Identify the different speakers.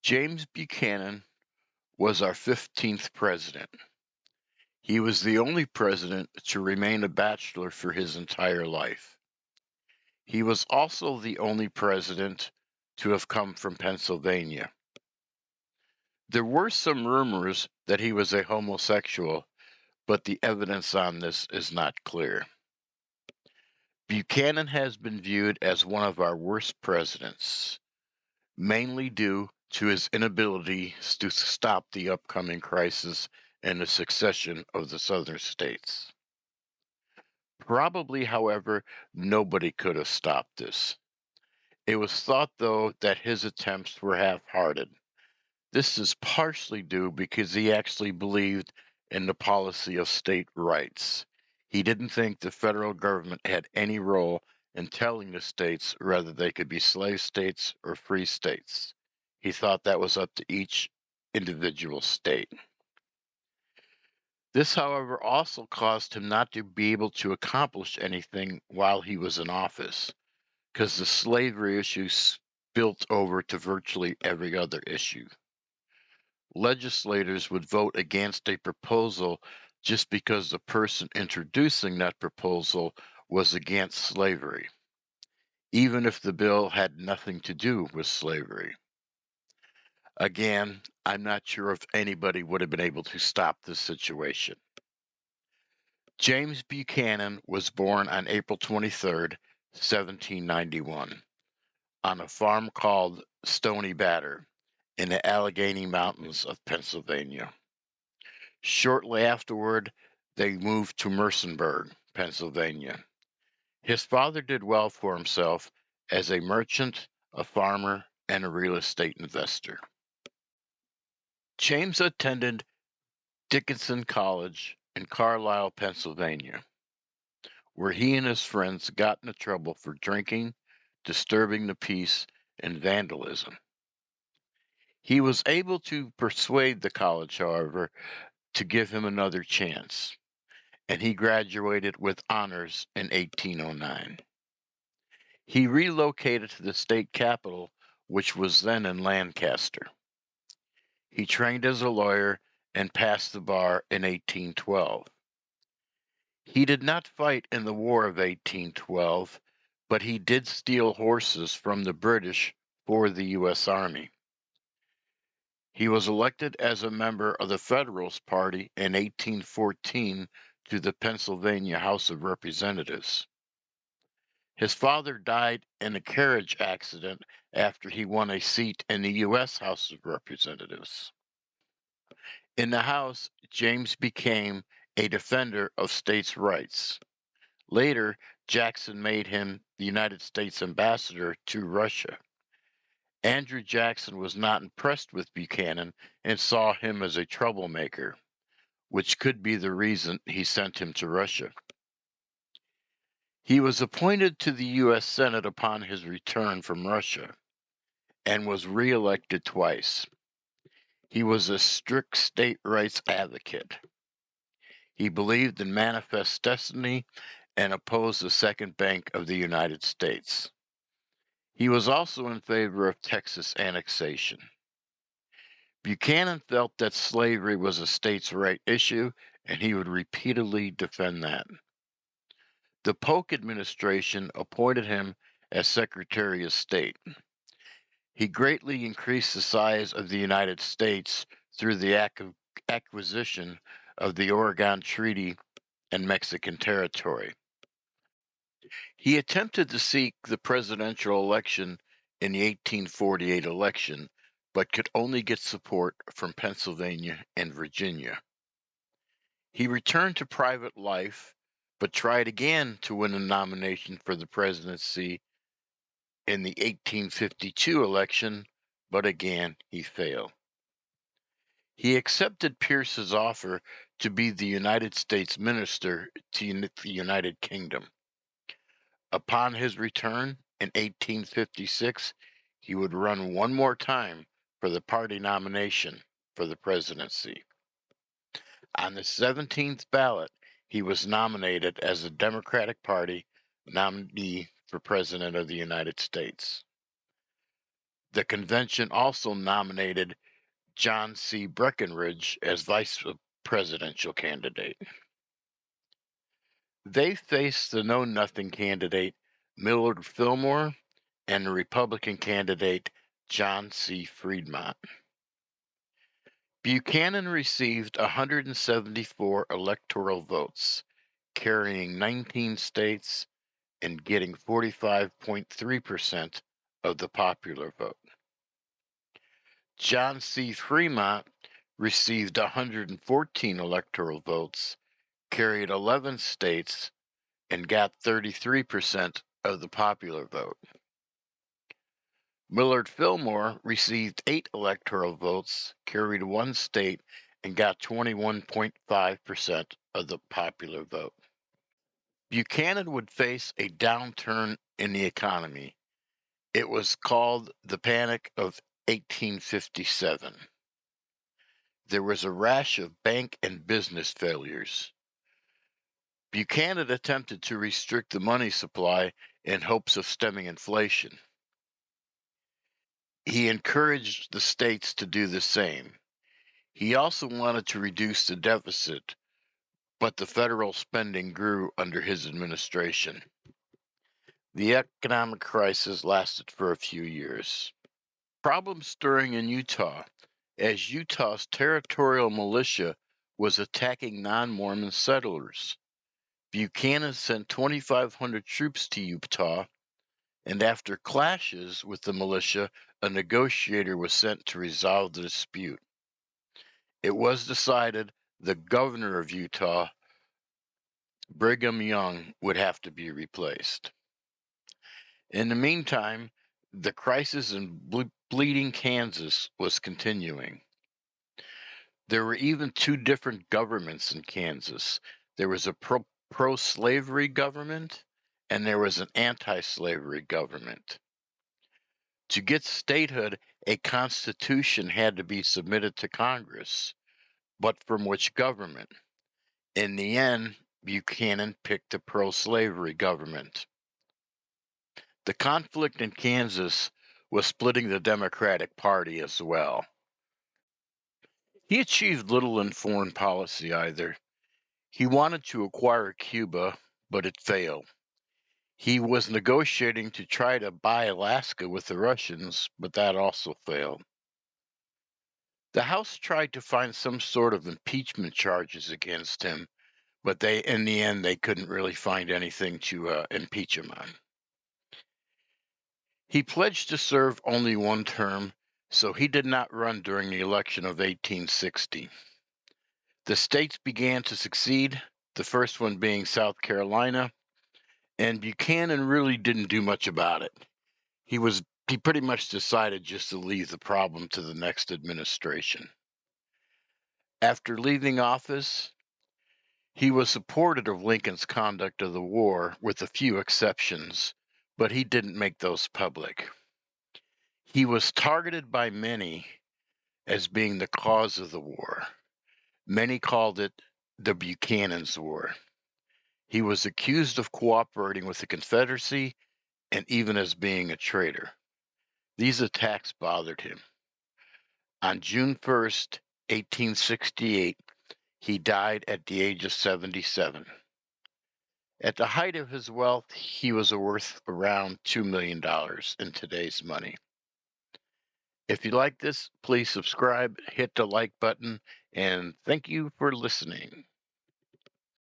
Speaker 1: James Buchanan was our 15th president. He was the only president to remain a bachelor for his entire life. He was also the only president to have come from Pennsylvania. There were some rumors that he was a homosexual, but the evidence on this is not clear. Buchanan has been viewed as one of our worst presidents, mainly due to his inability to stop the upcoming crisis and the succession of the southern states. Probably, however, nobody could have stopped this. It was thought, though, that his attempts were half-hearted. This is partially due because he actually believed in the policy of state rights. He didn't think the federal government had any role in telling the states whether they could be slave states or free states. He thought that was up to each individual state. This, however, also caused him not to be able to accomplish anything while he was in office, because the slavery issue spilt over to virtually every other issue. Legislators would vote against a proposal just because the person introducing that proposal was against slavery, even if the bill had nothing to do with slavery. Again, I'm not sure if anybody would have been able to stop this situation. James Buchanan was born on April 23rd, 1791, on a farm called Stony Batter in the Allegheny Mountains of Pennsylvania. Shortly afterward, they moved to Mercersburg, Pennsylvania. His father did well for himself as a merchant, a farmer, and a real estate investor. James attended Dickinson College in Carlisle, Pennsylvania, where he and his friends got into trouble for drinking, disturbing the peace, and vandalism. He was able to persuade the college, however, to give him another chance, and he graduated with honors in 1809. He relocated to the state capital, which was then in Lancaster. He trained as a lawyer and passed the bar in 1812. He did not fight in the War of 1812, but he did steal horses from the British for the U.S. Army. He was elected as a member of the Federalist Party in 1814 to the Pennsylvania House of Representatives. His father died in a carriage accident after he won a seat in the U.S. House of Representatives. In the House, James became a defender of states' rights. Later, Jackson made him the United States ambassador to Russia. Andrew Jackson was not impressed with Buchanan and saw him as a troublemaker, which could be the reason he sent him to Russia. He was appointed to the U.S. Senate upon his return from Russia and was reelected twice. He was a strict state rights advocate. He believed in manifest destiny and opposed the Second Bank of the United States. He was also in favor of Texas annexation. Buchanan felt that slavery was a states' right issue, and he would repeatedly defend that. The Polk administration appointed him as Secretary of State. He greatly increased the size of the United States through the acquisition of the Oregon Treaty and Mexican territory. He attempted to seek the presidential election in the 1848 election, but could only get support from Pennsylvania and Virginia. He returned to private life, but tried again to win a nomination for the presidency in the 1852 election, but again he failed. He accepted Pierce's offer to be the United States minister to the United Kingdom. Upon his return in 1856, he would run one more time for the party nomination for the presidency. On the 17th ballot, he was nominated as the Democratic Party nominee for President of the United States. The convention also nominated John C. Breckinridge as vice presidential candidate. They faced the Know-Nothing candidate Millard Fillmore and the Republican candidate John C. Fremont. Buchanan received 174 electoral votes, carrying 19 states and getting 45.3% of the popular vote. John C. Fremont received 114 electoral votes, carried 11 states, and got 33% of the popular vote. Millard Fillmore received 8 electoral votes, carried 1 state, and got 21.5% of the popular vote. Buchanan would face a downturn in the economy. It was called the Panic of 1857. There was a rash of bank and business failures. Buchanan attempted to restrict the money supply in hopes of stemming inflation. He encouraged the states to do the same. He also wanted to reduce the deficit, but the federal spending grew under his administration. The economic crisis lasted for a few years. Problems stirring in Utah, as Utah's territorial militia was attacking non-Mormon settlers. Buchanan sent 2,500 troops to Utah, and after clashes with the militia, a negotiator was sent to resolve the dispute. It was decided the governor of Utah, Brigham Young, would have to be replaced. In the meantime, the crisis in bleeding Kansas was continuing. There were even 2 different governments in Kansas. There was a pro-slavery government, and there was an anti-slavery government. To get statehood, a constitution had to be submitted to Congress, but from which government? In the end, Buchanan picked the pro-slavery government. The conflict in Kansas was splitting the Democratic Party as well. He achieved little in foreign policy either. He wanted to acquire Cuba, but it failed. He was negotiating to try to buy Alaska with the Russians, but that also failed. The House tried to find some sort of impeachment charges against him, but in the end, they couldn't really find anything to impeach him on. He pledged to serve only 1 term, so he did not run during the election of 1860. The states began to succeed, the first one being South Carolina, and Buchanan really didn't do much about it. He pretty much decided just to leave the problem to the next administration. After leaving office, he was supportive of Lincoln's conduct of the war, with a few exceptions, but he didn't make those public. He was targeted by many as being the cause of the war. Many called it the Buchanan's War. He was accused of cooperating with the Confederacy and even as being a traitor. These attacks bothered him. On June 1st, 1868, he died at the age of 77. At the height of his wealth, he was worth around $2 million in today's money. If you like this, please subscribe, hit the like button, and thank you for listening.